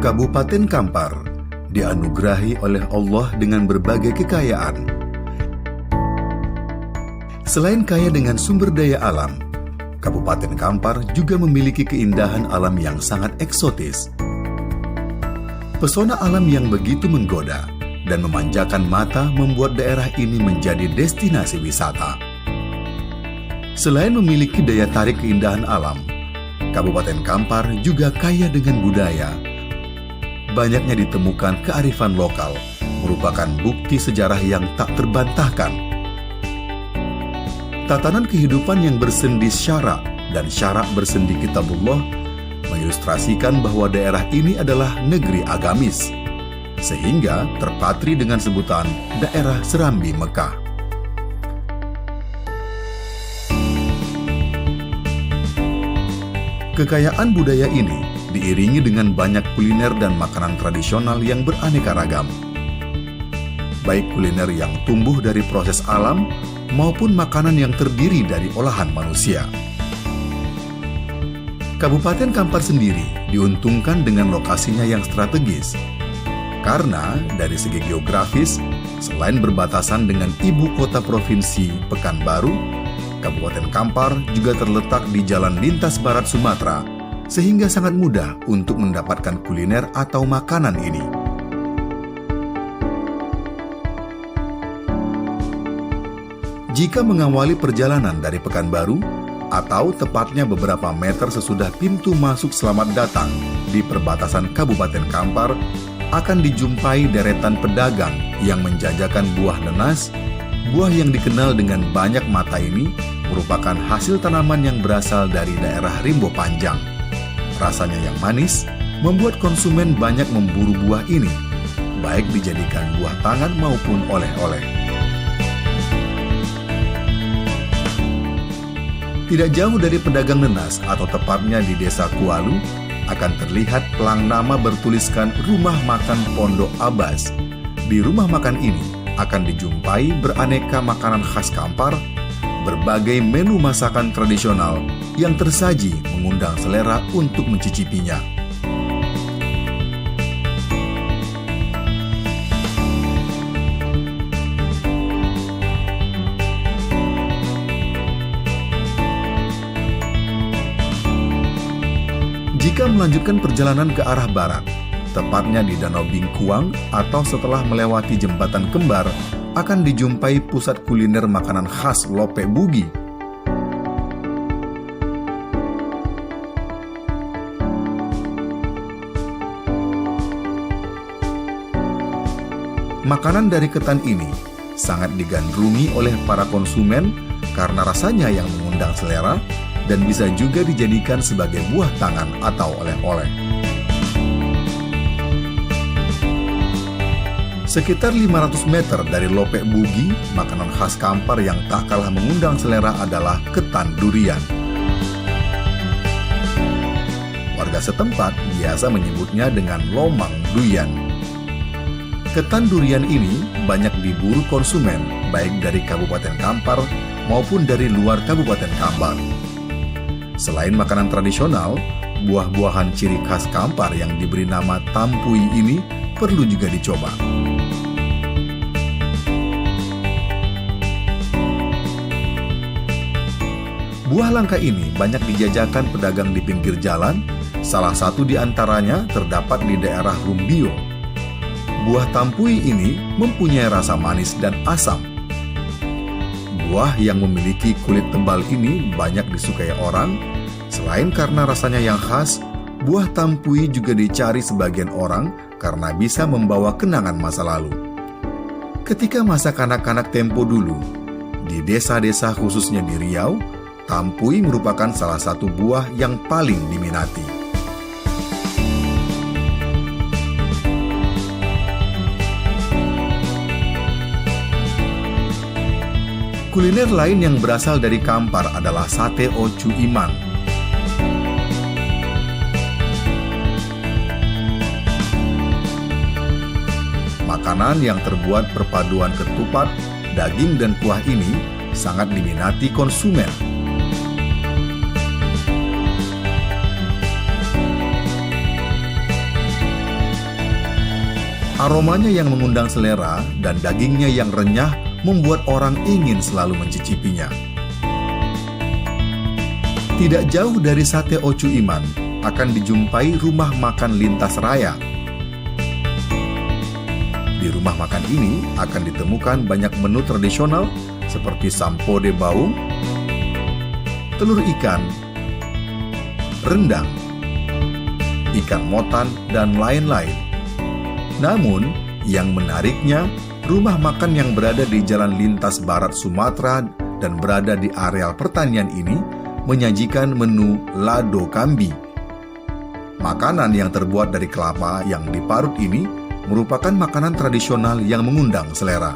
Kabupaten Kampar dianugerahi oleh Allah dengan berbagai kekayaan. Selain kaya dengan sumber daya alam, Kabupaten Kampar juga memiliki keindahan alam yang sangat eksotis. Pesona alam yang begitu menggoda dan memanjakan mata membuat daerah ini menjadi destinasi wisata. Selain memiliki daya tarik keindahan alam, Kabupaten Kampar juga kaya dengan budaya. Banyaknya ditemukan kearifan lokal, merupakan bukti sejarah yang tak terbantahkan. Tatanan kehidupan yang bersendi syarak dan syarak bersendi kitabullah mengilustrasikan bahwa daerah ini adalah negeri agamis, sehingga terpatri dengan sebutan daerah Serambi Mekah. Kekayaan budaya ini diiringi dengan banyak kuliner dan makanan tradisional yang beraneka ragam. Baik kuliner yang tumbuh dari proses alam maupun makanan yang terdiri dari olahan manusia. Kabupaten Kampar sendiri diuntungkan dengan lokasinya yang strategis. Karena dari segi geografis, selain berbatasan dengan ibu kota provinsi Pekanbaru, Kabupaten Kampar juga terletak di jalan lintas barat Sumatera, sehingga sangat mudah untuk mendapatkan kuliner atau makanan ini. Jika mengawali perjalanan dari Pekanbaru, atau tepatnya beberapa meter sesudah pintu masuk Selamat Datang di perbatasan Kabupaten Kampar, akan dijumpai deretan pedagang yang menjajakan buah nanas. Buah yang dikenal dengan banyak mata ini merupakan hasil tanaman yang berasal dari daerah Rimbo Panjang. Rasanya yang manis membuat konsumen banyak memburu buah ini, baik dijadikan buah tangan maupun oleh-oleh. Tidak jauh dari pedagang nanas atau tepatnya di Desa Kualu, akan terlihat pelang nama bertuliskan Rumah Makan Pondok Abbas. Di rumah makan ini akan dijumpai beraneka makanan khas Kampar, berbagai menu masakan tradisional yang tersaji mengundang selera untuk mencicipinya. Jika melanjutkan perjalanan ke arah barat, tepatnya di Danau Bingkuang atau setelah melewati Jembatan Kembar, akan dijumpai pusat kuliner makanan khas Lope Bugi. Makanan dari ketan ini sangat digandrungi oleh para konsumen karena rasanya yang mengundang selera dan bisa juga dijadikan sebagai buah tangan atau oleh-oleh. Sekitar 500 meter dari Lope Bugi, makanan khas Kampar yang tak kalah mengundang selera adalah ketan durian. Warga setempat biasa menyebutnya dengan lomang duyan. Ketan durian ini banyak diburu konsumen, baik dari Kabupaten Kampar maupun dari luar Kabupaten Kampar. Selain makanan tradisional, buah-buahan ciri khas Kampar yang diberi nama tampui ini perlu juga dicoba. Buah langka ini banyak dijajakan pedagang di pinggir jalan, salah satu di antaranya terdapat di daerah Rumbio. Buah tampui ini mempunyai rasa manis dan asam. Buah yang memiliki kulit tebal ini banyak disukai orang. Selain karena rasanya yang khas, buah tampui juga dicari sebagian orang karena bisa membawa kenangan masa lalu. Ketika masa kanak-kanak tempo dulu, di desa-desa khususnya di Riau, tampui merupakan salah satu buah yang paling diminati. Kuliner lain yang berasal dari Kampar adalah sate Ocu Imang. Makanan yang terbuat perpaduan ketupat, daging, dan kuah ini sangat diminati konsumen. Aromanya yang mengundang selera dan dagingnya yang renyah membuat orang ingin selalu mencicipinya. Tidak jauh dari Sate Ocu Iman akan dijumpai rumah makan lintas raya. Di rumah makan ini akan ditemukan banyak menu tradisional seperti sampode baung, telur ikan, rendang, ikan motan, dan lain-lain. Namun, yang menariknya, rumah makan yang berada di Jalan Lintas Barat Sumatera dan berada di areal pertanian ini menyajikan menu lado kambi. Makanan yang terbuat dari kelapa yang diparut ini merupakan makanan tradisional yang mengundang selera.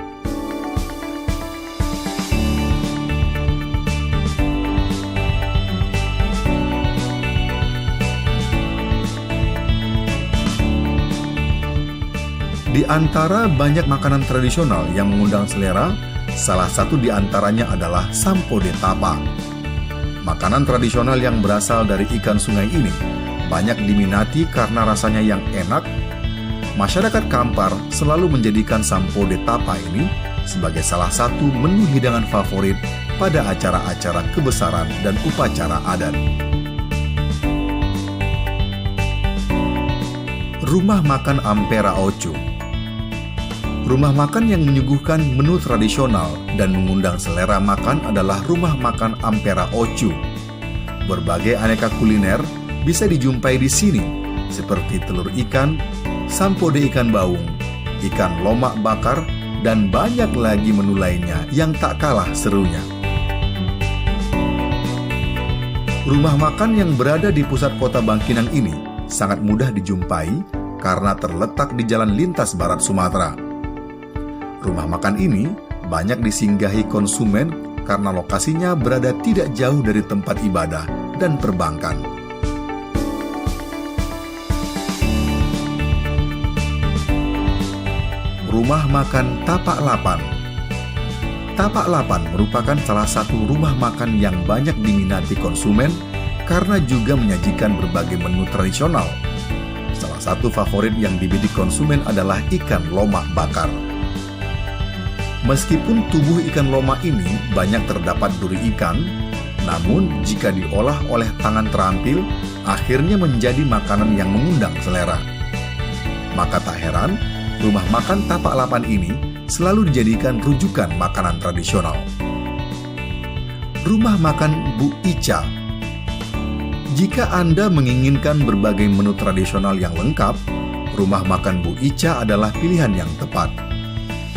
Di antara banyak makanan tradisional yang mengundang selera, salah satu di antaranya adalah sampode tapa. Makanan tradisional yang berasal dari ikan sungai ini banyak diminati karena rasanya yang enak. Masyarakat Kampar selalu menjadikan sampode tapa ini sebagai salah satu menu hidangan favorit pada acara-acara kebesaran dan upacara adat. Rumah makan Ampera Ocu. Rumah makan yang menyuguhkan menu tradisional dan mengundang selera makan adalah Rumah Makan Ampera Ocu. Berbagai aneka kuliner bisa dijumpai di sini, seperti telur ikan, sampode ikan baung, ikan lomak bakar, dan banyak lagi menu lainnya yang tak kalah serunya. Rumah makan yang berada di pusat kota Bangkinang ini sangat mudah dijumpai karena terletak di Jalan Lintas Barat Sumatera. Rumah makan ini banyak disinggahi konsumen karena lokasinya berada tidak jauh dari tempat ibadah dan perbankan. Rumah makan Tapak Lapan. Tapak Lapan merupakan salah satu rumah makan yang banyak diminati konsumen karena juga menyajikan berbagai menu tradisional. Salah satu favorit yang dibidik konsumen adalah ikan lomak bakar. Meskipun tubuh ikan lomak ini banyak terdapat duri ikan, namun jika diolah oleh tangan terampil, akhirnya menjadi makanan yang mengundang selera. Maka tak heran, rumah makan Tapak Lapan ini selalu dijadikan rujukan makanan tradisional. Rumah makan Bu Ica. Jika Anda menginginkan berbagai menu tradisional yang lengkap, rumah makan Bu Ica adalah pilihan yang tepat.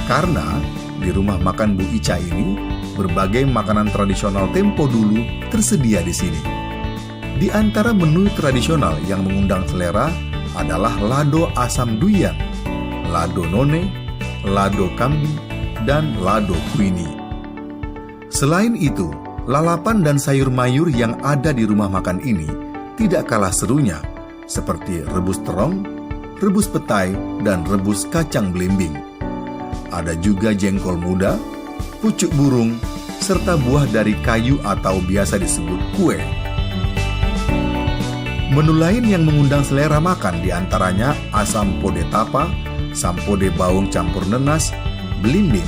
Karena di rumah makan Bu Ica ini, berbagai makanan tradisional tempo dulu tersedia di sini. Di antara menu tradisional yang mengundang selera adalah lado asam duyan, lado none, lado kambi, dan lado kuini. Selain itu, lalapan dan sayur mayur yang ada di rumah makan ini tidak kalah serunya, seperti rebus terong, rebus petai, dan rebus kacang belimbing. Ada juga jengkol muda, pucuk burung, serta buah dari kayu atau biasa disebut kue. Menu lain yang mengundang selera makan diantaranya asam pode tapa, sampode baung campur nenas, belimbing,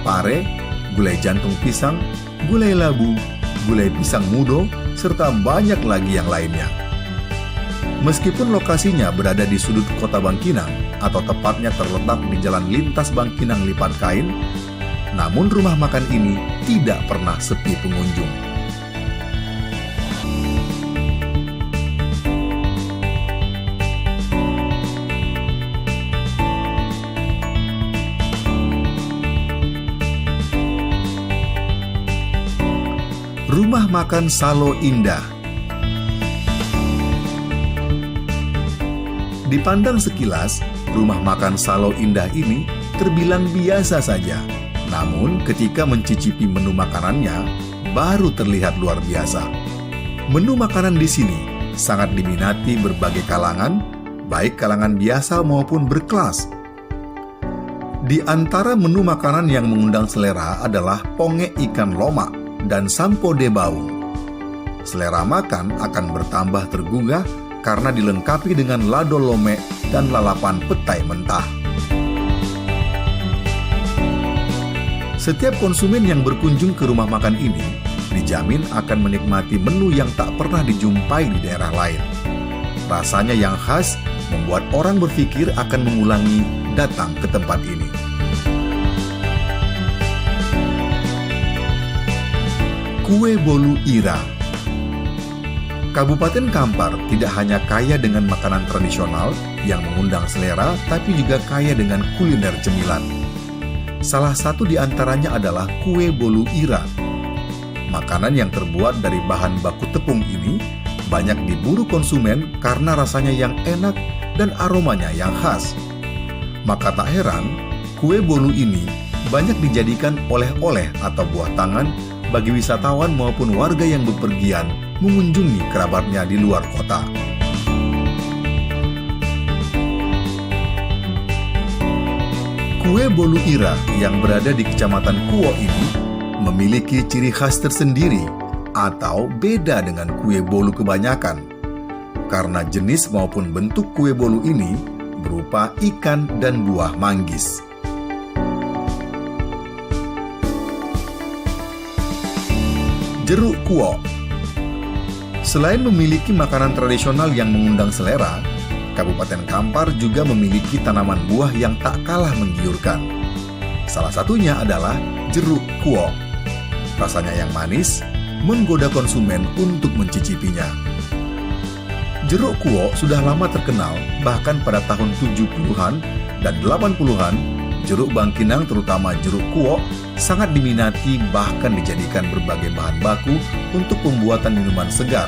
pare, gulai jantung pisang, gulai labu, gulai pisang mudo, serta banyak lagi yang lainnya. Meskipun lokasinya berada di sudut kota Bangkinang atau tepatnya terletak di Jalan Lintas Bangkinang Lipat Kain, namun rumah makan ini tidak pernah sepi pengunjung. Rumah makan Salo Indah. Dipandang sekilas, rumah makan Salo Indah ini terbilang biasa saja. Namun ketika mencicipi menu makanannya, baru terlihat luar biasa. Menu makanan di sini sangat diminati berbagai kalangan, baik kalangan biasa maupun berkelas. Di antara menu makanan yang mengundang selera adalah ponge ikan lomak dan sampode baung. Selera makan akan bertambah tergugah karena dilengkapi dengan lado lomek dan lalapan petai mentah. Setiap konsumen yang berkunjung ke rumah makan ini dijamin akan menikmati menu yang tak pernah dijumpai di daerah lain. Rasanya yang khas membuat orang berpikir akan mengulangi datang ke tempat ini. Kue Bolu Ira. Kabupaten Kampar tidak hanya kaya dengan makanan tradisional yang mengundang selera, tapi juga kaya dengan kuliner cemilan. Salah satu di antaranya adalah kue bolu ira. Makanan yang terbuat dari bahan baku tepung ini banyak diburu konsumen karena rasanya yang enak dan aromanya yang khas. Maka tak heran, kue bolu ini banyak dijadikan oleh-oleh atau buah tangan bagi wisatawan maupun warga yang bepergian mengunjungi kerabatnya di luar kota. Kue bolu ira yang berada di Kecamatan Kuo ini memiliki ciri khas tersendiri atau beda dengan kue bolu kebanyakan, karena jenis maupun bentuk kue bolu ini berupa ikan dan buah manggis. Jeruk Kuo. Selain memiliki makanan tradisional yang mengundang selera, Kabupaten Kampar juga memiliki tanaman buah yang tak kalah menggiurkan. Salah satunya adalah jeruk kuo. Rasanya yang manis, menggoda konsumen untuk mencicipinya. Jeruk kuo sudah lama terkenal, bahkan pada tahun 70-an dan 80-an, jeruk Bangkinang terutama jeruk kuo sangat diminati, bahkan dijadikan berbagai bahan baku untuk pembuatan minuman segar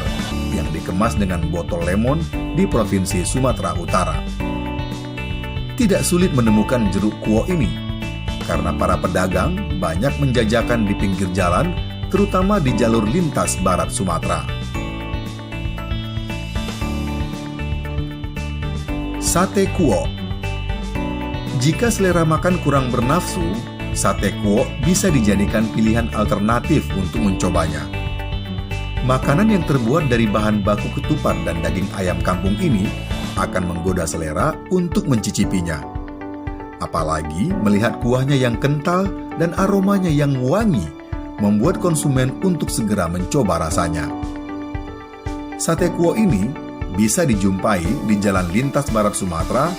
yang dikemas dengan botol lemon di Provinsi Sumatera Utara. Tidak sulit menemukan jeruk kuo ini, karena para pedagang banyak menjajakan di pinggir jalan, terutama di jalur lintas barat Sumatera. Sate kuo. Jika selera makan kurang bernafsu, sate kuo bisa dijadikan pilihan alternatif untuk mencobanya. Makanan yang terbuat dari bahan baku ketupat dan daging ayam kampung ini akan menggoda selera untuk mencicipinya. Apalagi melihat kuahnya yang kental dan aromanya yang wangi, membuat konsumen untuk segera mencoba rasanya. Sate kuo ini bisa dijumpai di jalan lintas barat Sumatera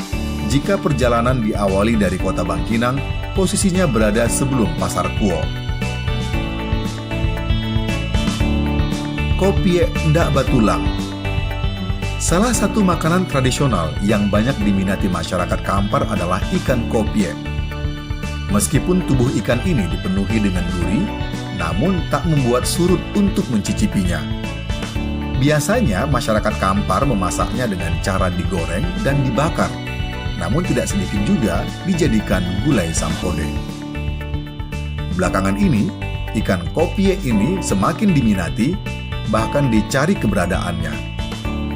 jika perjalanan diawali dari kota Bangkinang, posisinya berada sebelum Pasar Kuo. Kopie Ndak Batulang. Salah satu makanan tradisional yang banyak diminati masyarakat Kampar adalah ikan kopie. Meskipun tubuh ikan ini dipenuhi dengan duri, namun tak membuat surut untuk mencicipinya. Biasanya masyarakat Kampar memasaknya dengan cara digoreng dan dibakar, namun tidak sedikit juga dijadikan gulai sampode. Belakangan ini, ikan kopie ini semakin diminati, bahkan dicari keberadaannya,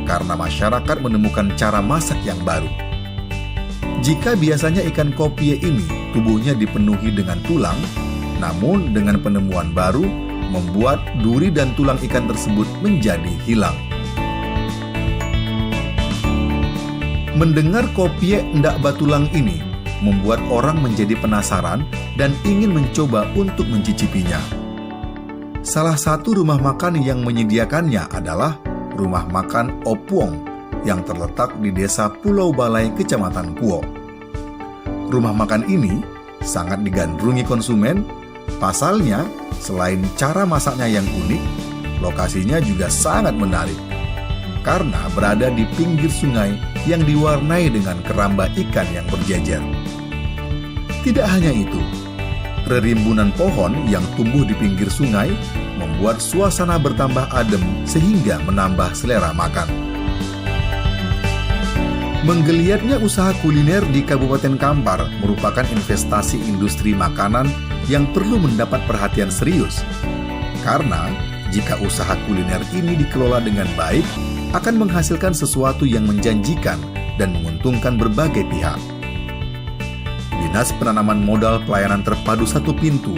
karena masyarakat menemukan cara masak yang baru. Jika biasanya ikan kopie ini tubuhnya dipenuhi dengan tulang, namun dengan penemuan baru, membuat duri dan tulang ikan tersebut menjadi hilang. Mendengar kopie Ndak Batulang ini membuat orang menjadi penasaran dan ingin mencoba untuk mencicipinya. Salah satu rumah makan yang menyediakannya adalah Rumah Makan Opuong yang terletak di Desa Pulau Balai, Kecamatan Kuo. Rumah makan ini sangat digandrungi konsumen. Pasalnya, selain cara masaknya yang unik, lokasinya juga sangat menarik karena berada di pinggir sungai yang diwarnai dengan keramba ikan yang berjejer. Tidak hanya itu, rerimbunan pohon yang tumbuh di pinggir sungai membuat suasana bertambah adem sehingga menambah selera makan. Menggeliatnya usaha kuliner di Kabupaten Kampar merupakan investasi industri makanan yang perlu mendapat perhatian serius. Karena jika usaha kuliner ini dikelola dengan baik, akan menghasilkan sesuatu yang menjanjikan dan menguntungkan berbagai pihak. Dinas Penanaman Modal Pelayanan Terpadu Satu Pintu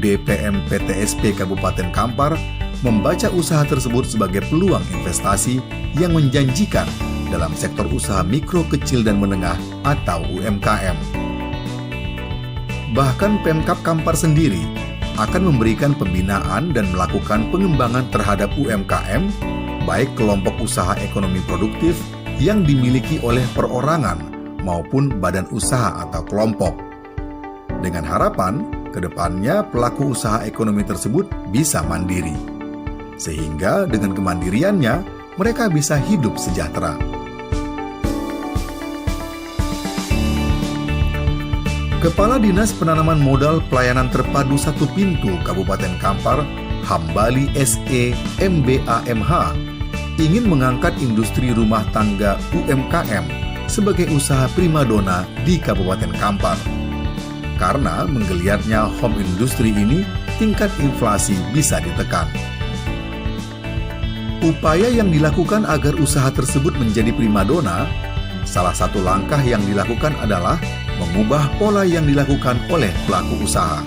DPM-PTSP Kabupaten Kampar membaca usaha tersebut sebagai peluang investasi yang menjanjikan dalam sektor usaha mikro, kecil, dan menengah atau UMKM. Bahkan Pemkab Kampar sendiri akan memberikan pembinaan dan melakukan pengembangan terhadap UMKM, baik kelompok usaha ekonomi produktif yang dimiliki oleh perorangan maupun badan usaha atau kelompok. Dengan harapan, kedepannya pelaku usaha ekonomi tersebut bisa mandiri. Sehingga dengan kemandiriannya, mereka bisa hidup sejahtera. Kepala Dinas Penanaman Modal Pelayanan Terpadu Satu Pintu Kabupaten Kampar, Hambali SE MBAMH, ingin mengangkat industri rumah tangga UMKM sebagai usaha primadona di Kabupaten Kampar. Karena menggeliatnya home industry ini, tingkat inflasi bisa ditekan. Upaya yang dilakukan agar usaha tersebut menjadi primadona, salah satu langkah yang dilakukan adalah mengubah pola yang dilakukan oleh pelaku usaha.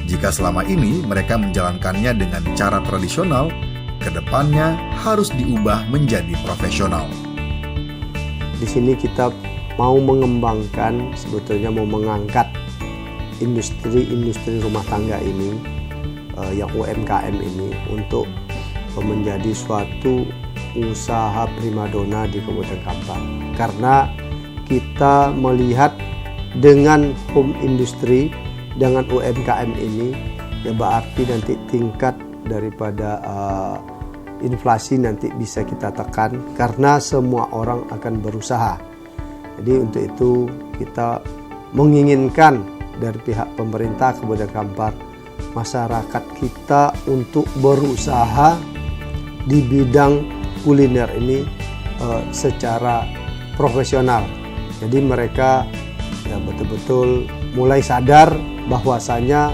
Jika selama ini mereka menjalankannya dengan cara tradisional, kedepannya harus diubah menjadi profesional. Di sini kita mau mengembangkan, sebetulnya mau mengangkat industri rumah tangga ini, yang UMKM ini, untuk menjadi suatu usaha primadona di Kabupaten Kampar. Karena kita melihat dengan home industry, dengan UMKM ini, ya berarti nanti tingkat daripada inflasi nanti bisa kita tekan, karena semua orang akan berusaha. Jadi untuk itu kita menginginkan dari pihak pemerintah Kabupaten Kampar, masyarakat kita untuk berusaha di bidang kuliner ini secara profesional. Jadi mereka ya betul-betul mulai sadar bahwasanya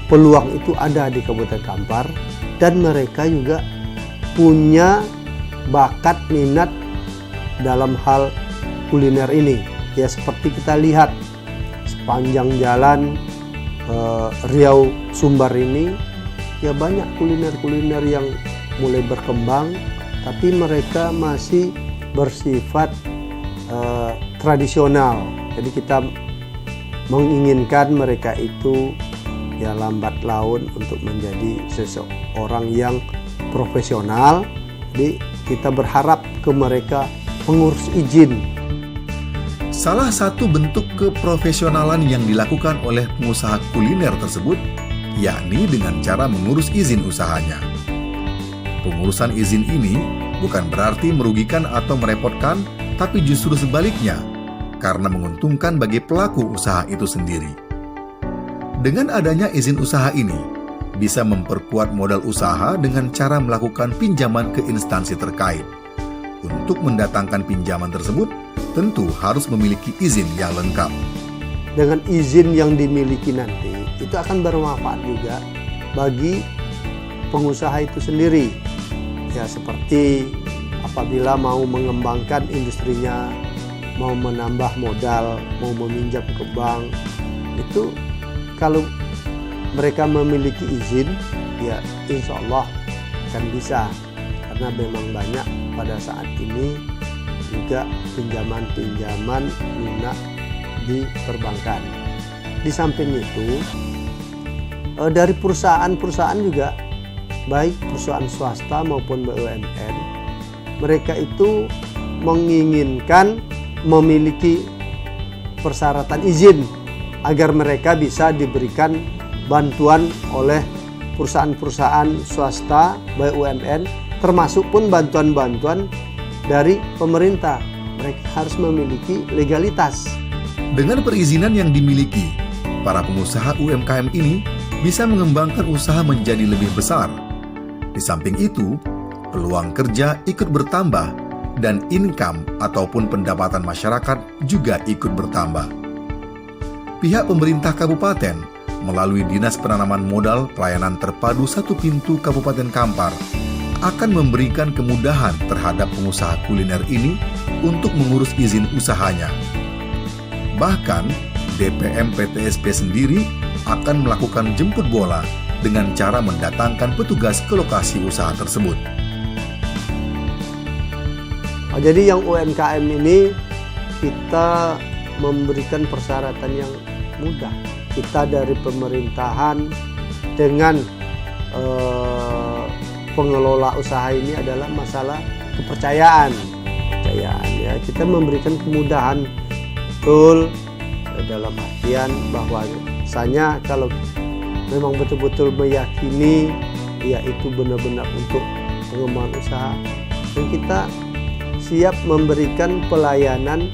peluang itu ada di Kabupaten Kampar, dan mereka juga punya bakat minat dalam hal kuliner ini. Ya seperti kita lihat sepanjang jalan Riau Sumbar ini, ya banyak kuliner-kuliner yang mulai berkembang, tapi mereka masih bersifat tradisional. Jadi kita menginginkan mereka itu ya lambat laun untuk menjadi seseorang yang profesional. Jadi kita berharap ke mereka mengurus izin. Salah satu bentuk keprofesionalan yang dilakukan oleh pengusaha kuliner tersebut, yakni dengan cara mengurus izin usahanya. Pengurusan izin ini bukan berarti merugikan atau merepotkan, tapi justru sebaliknya, karena menguntungkan bagi pelaku usaha itu sendiri. Dengan adanya izin usaha ini, bisa memperkuat modal usaha dengan cara melakukan pinjaman ke instansi terkait. Untuk mendatangkan pinjaman tersebut, tentu harus memiliki izin yang lengkap. Dengan izin yang dimiliki nanti, itu akan bermanfaat juga bagi pengusaha itu sendiri. Ya seperti apabila mau mengembangkan industrinya, mau menambah modal, mau meminjam ke bank, itu kalau mereka memiliki izin, ya insya Allah akan bisa. Karena memang banyak pada saat ini juga pinjaman-pinjaman lunak di perbankan. Di samping itu, dari perusahaan-perusahaan juga, baik perusahaan swasta maupun BUMN, mereka itu menginginkan memiliki persyaratan izin agar mereka bisa diberikan bantuan oleh perusahaan-perusahaan swasta, BUMN, termasuk pun bantuan-bantuan dari pemerintah. Mereka harus memiliki legalitas. Dengan perizinan yang dimiliki, para pengusaha UMKM ini bisa mengembangkan usaha menjadi lebih besar. Di samping itu, peluang kerja ikut bertambah dan income ataupun pendapatan masyarakat juga ikut bertambah. Pihak pemerintah kabupaten melalui Dinas Penanaman Modal Pelayanan Terpadu Satu Pintu Kabupaten Kampar akan memberikan kemudahan terhadap pengusaha kuliner ini untuk mengurus izin usahanya. Bahkan, DPM PTSP sendiri akan melakukan jemput bola dengan cara mendatangkan petugas ke lokasi usaha tersebut. Jadi yang UMKM ini kita memberikan persyaratan yang mudah. Kita dari pemerintahan dengan pengelola usaha ini adalah masalah kepercayaan ya. Kita memberikan kemudahan betul dalam artian bahwasanya kalau memang betul-betul meyakini ya itu benar-benar untuk pengembangan usaha, dan kita siap memberikan pelayanan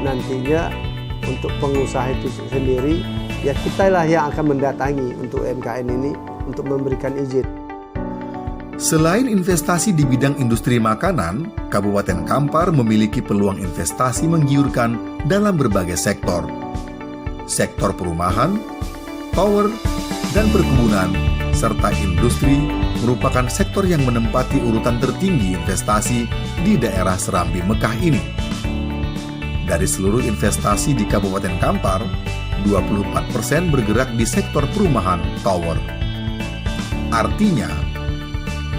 nantinya untuk pengusaha itu sendiri. Ya kita lah yang akan mendatangi untuk UMKM ini untuk memberikan izin. Selain investasi di bidang industri makanan, Kabupaten Kampar memiliki peluang investasi menggiurkan dalam berbagai sektor. Sektor perumahan, tower, dan perkebunan, serta industri merupakan sektor yang menempati urutan tertinggi investasi di daerah Serambi Mekah ini. Dari seluruh investasi di Kabupaten Kampar, 24% bergerak di sektor perumahan tower. Artinya,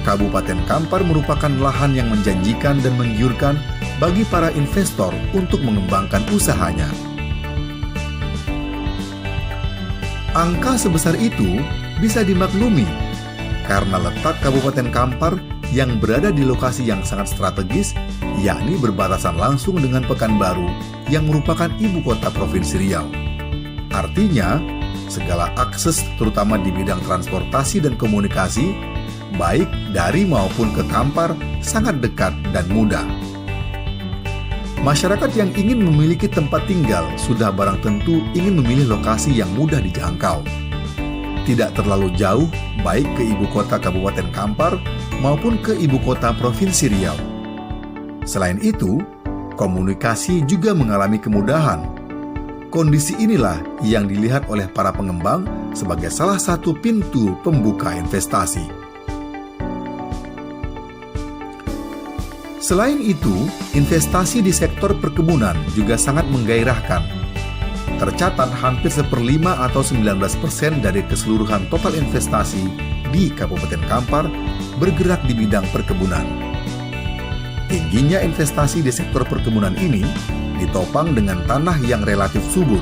Kabupaten Kampar merupakan lahan yang menjanjikan dan menggiurkan bagi para investor untuk mengembangkan usahanya. Angka sebesar itu bisa dimaklumi karena letak Kabupaten Kampar yang berada di lokasi yang sangat strategis, yakni berbatasan langsung dengan Pekanbaru yang merupakan ibu kota Provinsi Riau. Artinya, segala akses terutama di bidang transportasi dan komunikasi, baik dari maupun ke Kampar, sangat dekat dan mudah. Masyarakat yang ingin memiliki tempat tinggal sudah barang tentu ingin memilih lokasi yang mudah dijangkau. Tidak terlalu jauh, baik ke ibu kota Kabupaten Kampar maupun ke ibu kota Provinsi Riau. Selain itu, komunikasi juga mengalami kemudahan. Kondisi inilah yang dilihat oleh para pengembang sebagai salah satu pintu pembuka investasi. Selain itu, investasi di sektor perkebunan juga sangat menggairahkan. Tercatat hampir 1/5 atau 19% dari keseluruhan total investasi di Kabupaten Kampar bergerak di bidang perkebunan. Tingginya investasi di sektor perkebunan ini ditopang dengan tanah yang relatif subur.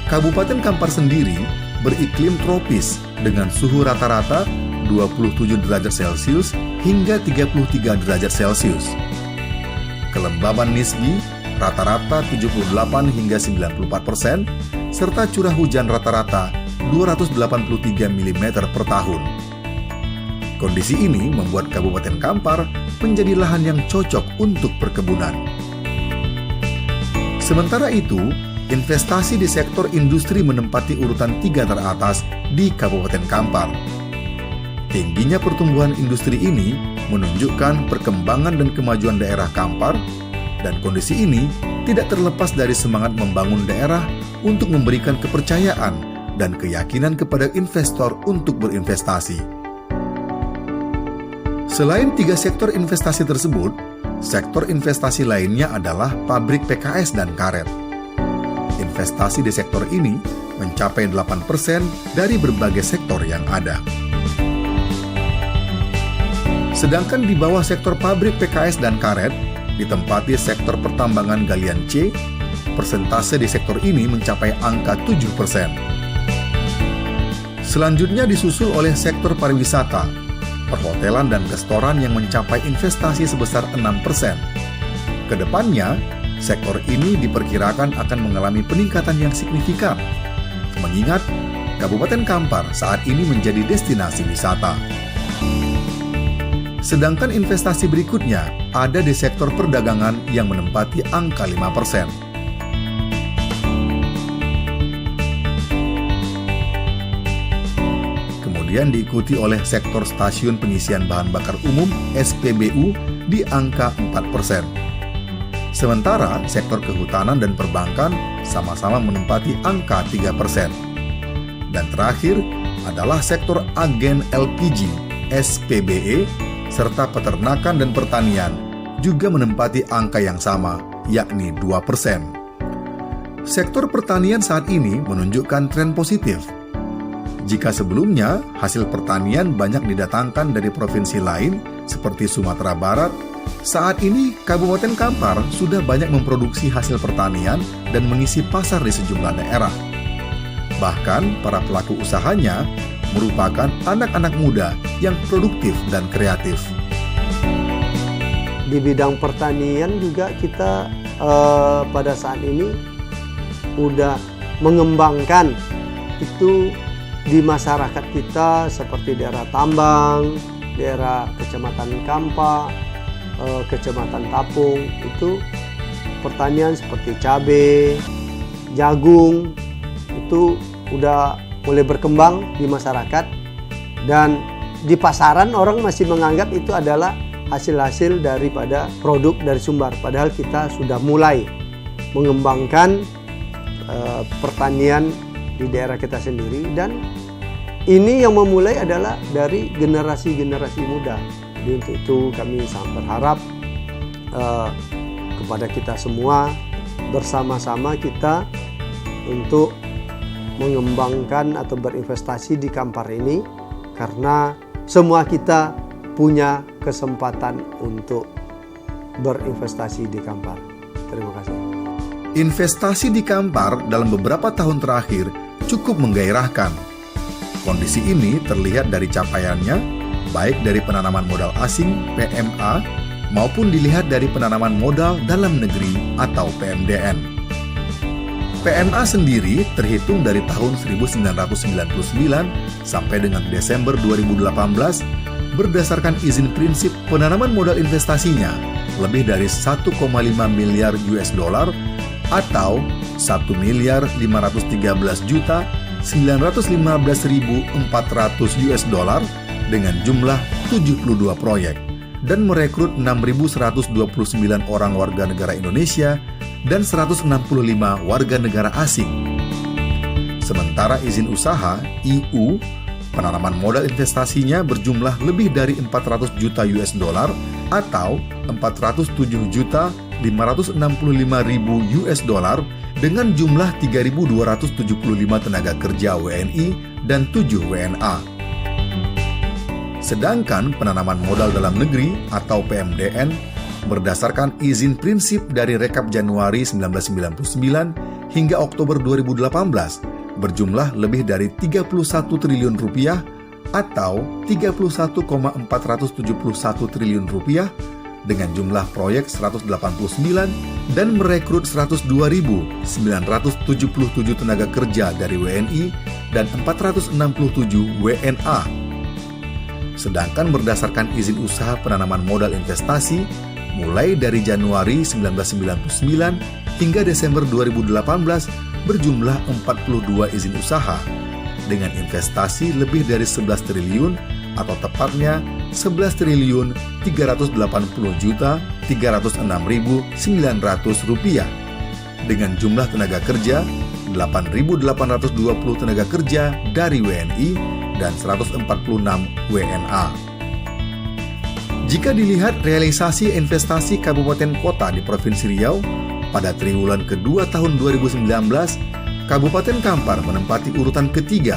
Kabupaten Kampar sendiri beriklim tropis dengan suhu rata-rata 27 derajat Celcius hingga 33 derajat Celcius. Kelembaban nisbi rata-rata 78 hingga 94%, serta curah hujan rata-rata 283 mm per tahun. Kondisi ini membuat Kabupaten Kampar menjadi lahan yang cocok untuk perkebunan. Sementara itu, investasi di sektor industri menempati urutan 3 teratas di Kabupaten Kampar. Tingginya pertumbuhan industri ini menunjukkan perkembangan dan kemajuan daerah Kampar, dan kondisi ini tidak terlepas dari semangat membangun daerah untuk memberikan kepercayaan dan keyakinan kepada investor untuk berinvestasi. Selain 3 sektor investasi tersebut, sektor investasi lainnya adalah pabrik PKS dan karet. Investasi di sektor ini mencapai 8% dari berbagai sektor yang ada. Sedangkan di bawah sektor pabrik PKS dan karet, ditempati sektor pertambangan galian C, persentase di sektor ini mencapai angka 7%. Selanjutnya disusul oleh sektor pariwisata, perhotelan dan restoran yang mencapai investasi sebesar 6%. Kedepannya, sektor ini diperkirakan akan mengalami peningkatan yang signifikan, mengingat Kabupaten Kampar saat ini menjadi destinasi wisata. Sedangkan investasi berikutnya ada di sektor perdagangan yang menempati angka 5%. Kemudian diikuti oleh sektor stasiun pengisian bahan bakar umum SPBU di angka 4%. Sementara sektor kehutanan dan perbankan sama-sama menempati angka 3%. Dan terakhir adalah sektor agen LPG SPBE serta peternakan dan pertanian juga menempati angka yang sama, yakni 2%. Sektor pertanian saat ini menunjukkan tren positif. Jika sebelumnya hasil pertanian banyak didatangkan dari provinsi lain seperti Sumatera Barat, saat ini Kabupaten Kampar sudah banyak memproduksi hasil pertanian dan mengisi pasar di sejumlah daerah. Bahkan para pelaku usahanya merupakan anak-anak muda yang produktif dan kreatif. Di bidang pertanian juga kita pada saat ini udah mengembangkan itu di masyarakat kita seperti daerah Tambang, daerah Kecamatan Kampa, Kecamatan Tapung, itu pertanian seperti cabai, jagung, itu udah mulai berkembang di masyarakat, dan di pasaran orang masih menganggap itu adalah hasil-hasil daripada produk dari Sumbar, padahal kita sudah mulai mengembangkan pertanian di daerah kita sendiri, dan ini yang memulai adalah dari generasi-generasi muda. Jadi untuk itu kami sangat berharap kepada kita semua, bersama-sama kita untuk mengembangkan atau berinvestasi di Kampar ini, karena semua kita punya kesempatan untuk berinvestasi di Kampar. Terima kasih. Investasi di Kampar dalam beberapa tahun terakhir cukup menggairahkan. Kondisi ini terlihat dari capaiannya, baik dari penanaman modal asing (PMA) maupun dilihat dari penanaman modal dalam negeri atau PMDN. PMA sendiri terhitung dari tahun 1999 sampai dengan Desember 2018 berdasarkan izin prinsip penanaman modal investasinya lebih dari 1,5 miliar US dollar atau 1.513.915.400 US dollar dengan jumlah 72 proyek dan merekrut 6.129 orang warga negara Indonesia dan 165 warga negara asing. Sementara izin usaha (IU) penanaman modal investasinya berjumlah lebih dari 400 juta US dollar atau 407.565.000 US dollar dengan jumlah 3.275 tenaga kerja WNI dan 7 WNA. Sedangkan penanaman modal dalam negeri atau PMDN berdasarkan izin prinsip dari Rekap Januari 1999 hingga Oktober 2018 berjumlah lebih dari 31 triliun rupiah atau 31,471 triliun rupiah dengan jumlah proyek 189 dan merekrut 102.977 tenaga kerja dari WNI dan 467 WNA. Sedangkan berdasarkan izin usaha penanaman modal investasi mulai dari Januari 1999 hingga Desember 2018 berjumlah 42 izin usaha dengan investasi lebih dari 11 triliun atau tepatnya 11.380.306.900 rupiah dengan jumlah tenaga kerja 8.820 tenaga kerja dari WNI dan 146 WNA. Jika dilihat realisasi investasi kabupaten kota di Provinsi Riau pada triwulan kedua tahun 2019, Kabupaten Kampar menempati urutan ketiga.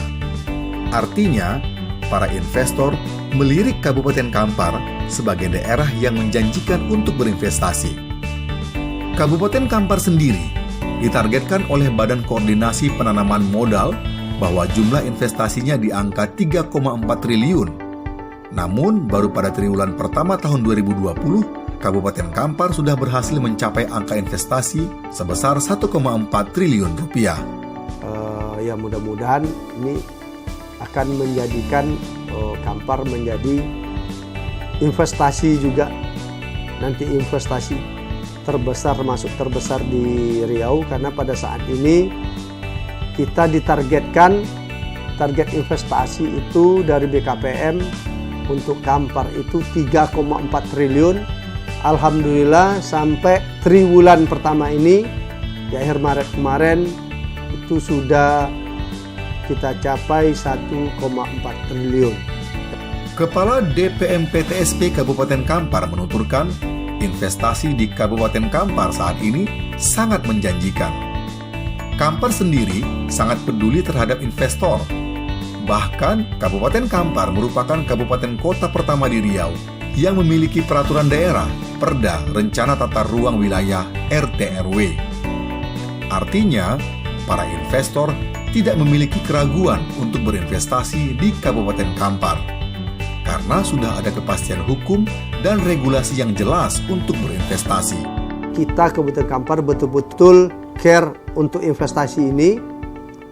Artinya, para investor melirik Kabupaten Kampar sebagai daerah yang menjanjikan untuk berinvestasi. Kabupaten Kampar sendiri ditargetkan oleh Badan Koordinasi Penanaman Modal bahwa jumlah investasinya di angka 3,4 triliun. Namun, baru pada triwulan pertama tahun 2020, Kabupaten Kampar sudah berhasil mencapai angka investasi sebesar 1,4 triliun rupiah. Ya mudah-mudahan ini akan menjadikan Kampar menjadi investasi juga, nanti investasi terbesar, termasuk terbesar di Riau, karena pada saat ini kita ditargetkan target investasi itu dari BKPM untuk Kampar itu 3,4 triliun. Alhamdulillah sampai triwulan pertama ini di akhir Maret kemarin itu sudah kita capai 1,4 triliun. Kepala DPM PTSP Kabupaten Kampar menuturkan, investasi di Kabupaten Kampar saat ini sangat menjanjikan. Kampar sendiri sangat peduli terhadap investor. Bahkan, Kabupaten Kampar merupakan kabupaten kota pertama di Riau yang memiliki peraturan daerah, Perda Rencana Tata Ruang Wilayah RT/RW. Artinya, para investor tidak memiliki keraguan untuk berinvestasi di Kabupaten Kampar, karena sudah ada kepastian hukum dan regulasi yang jelas untuk berinvestasi. Kita Kabupaten Kampar betul-betul care untuk investasi ini.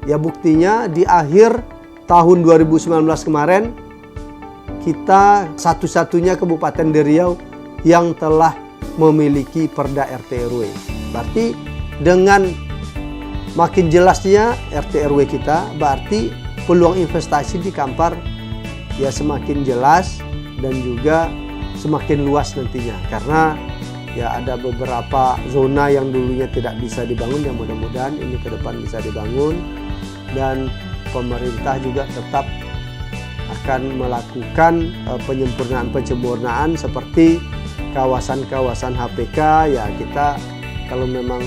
Ya buktinya di akhir tahun 2019 kemarin, kita satu-satunya kabupaten di Riau yang telah memiliki Perda RT/RW. Berarti dengan makin jelasnya RT/RW kita, berarti peluang investasi di Kampar ya semakin jelas dan juga semakin luas nantinya. Karena ya ada beberapa zona yang dulunya tidak bisa dibangun, yang mudah-mudahan ini ke depan bisa dibangun. Dan pemerintah juga tetap akan melakukan penyempurnaan seperti kawasan-kawasan HPK. Ya kita kalau memang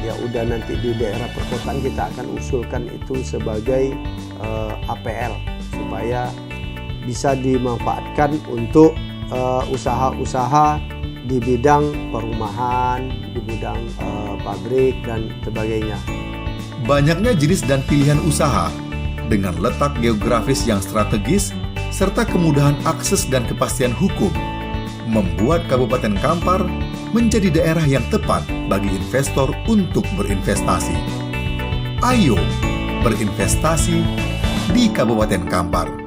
ya udah nanti di daerah perkotaan, kita akan usulkan itu sebagai APL supaya bisa dimanfaatkan untuk usaha-usaha di bidang perumahan, di bidang pabrik dan sebagainya. Banyaknya jenis dan pilihan usaha dengan letak geografis yang strategis serta kemudahan akses dan kepastian hukum membuat Kabupaten Kampar menjadi daerah yang tepat bagi investor untuk berinvestasi. Ayo berinvestasi di Kabupaten Kampar.